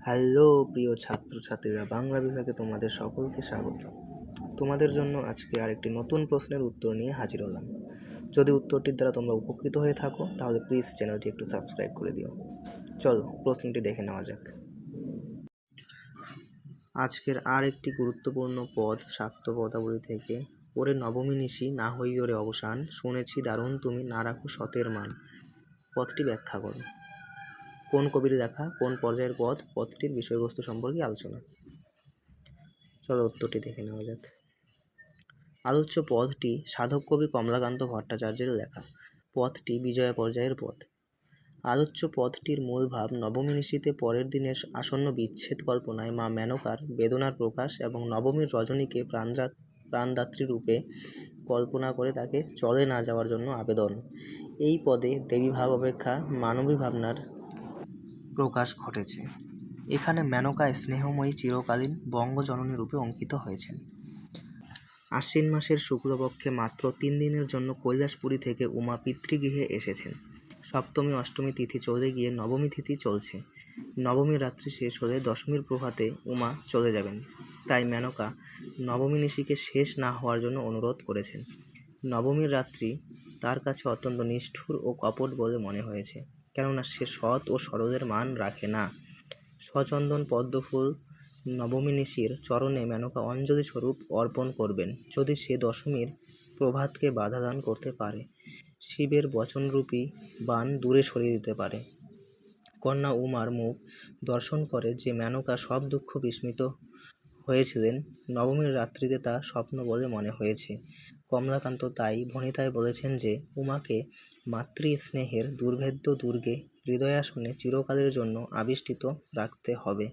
Hello প্রিয় ছাত্রছাত্রীরা, বাংলা বিভাগে তোমাদের সকলকে স্বাগত। তোমাদের জন্য আজকে আরেকটি নতুন প্রশ্নের উত্তর নিয়ে হাজির হলাম। যদি উত্তরটির দ্বারা তোমরা উপকৃত হয়ে থাকো তাহলে প্লিজ চ্যানেলটি একটু সাবস্ক্রাইব করে দিও। চলো প্রশ্নটি দেখে নেওয়া যাক। আজকের আর একটি গুরুত্বপূর্ণ পদ শাক্ত পদাবলী থেকে। ওরে নবমী নিশি না হই ওরে অবসান, শুনেছি দারুণ তুমি না রাখো সতের মান। পদটি ব্যাখ্যা করো। কোন কবির লেখা, কোন পর্যায়ের পদ, পদটির বিষয়বস্তু সম্পর্কে আলোচনা। চলো উত্তরটি দেখে নেওয়া যাক। আলোচ্য পদটি সাধক কবি কমলাকান্ত ভট্টাচার্যের লেখা। পদটি বিজয়া পর্যায়ের পদ। আলোচ্য পদটির মূল ভাব নবমী নিশীতে পরের দিনের আসন্ন বিচ্ছেদ কল্পনায় মা মেনকার বেদনার প্রকাশ এবং নবমীর রজনীকে প্রাণদাত্রী রূপে কল্পনা করে তাকে চলে না যাওয়ার জন্য আবেদন। এই পদে দেবী ভাব অপেক্ষা মানবী ভাবনার প্রকাশ ঘটেছে। এখানে মেনকা স্নেহময়ী চিরকালীন বঙ্গজননী রূপে অঙ্কিত হয়েছেন। আশ্বিন মাসের শুক্লপক্ষে মাত্র 3 দিনের জন্য কৈলাসপুরী থেকে উমা পিতৃগৃহে এসেছেন। সপ্তমী অষ্টমী তিথি চলে গিয়ে নবমী তিথি চলছে। নবমীর রাত্রি শেষ হলে দশমীর প্রভাতে উমা চলে যাবেন। তাই মেনকা নবমী নিশিকে শেষ না হওয়ার জন্য অনুরোধ করেছেন। নবমীর রাত্রি তার কাছে অত্যন্ত নিষ্ঠুর ও কপট বলে মনে হয়েছে, কেননা সে সৎ ও সরলের মান রাখে না। সচন্দন পদ্মফুল নবমী নিশির চরণে মেনকা অঞ্জলি স্বরূপ অর্পণ করবেন, যদি সে দশমীর প্রভাতকে বাধা দান করতে পারে, শিবের বচনরূপী বাণ দূরে সরিয়ে দিতে পারে। কন্যা উমার মুখ দর্শন করে যে মেনকা সব দুঃখ বিস্মিত হয়েছিলেন, নবমীর রাত্রিতে তা স্বপ্ন বলে মনে হয়েছে। কমলাকান্ত তাই ভণিতায় বলেছেন যে উমাকে মাতৃস্নেহের দুর্ভেদ্য দুর্গে হৃদয়াসনে চিরকালের জন্য আবিষ্টিত রাখতে হবে।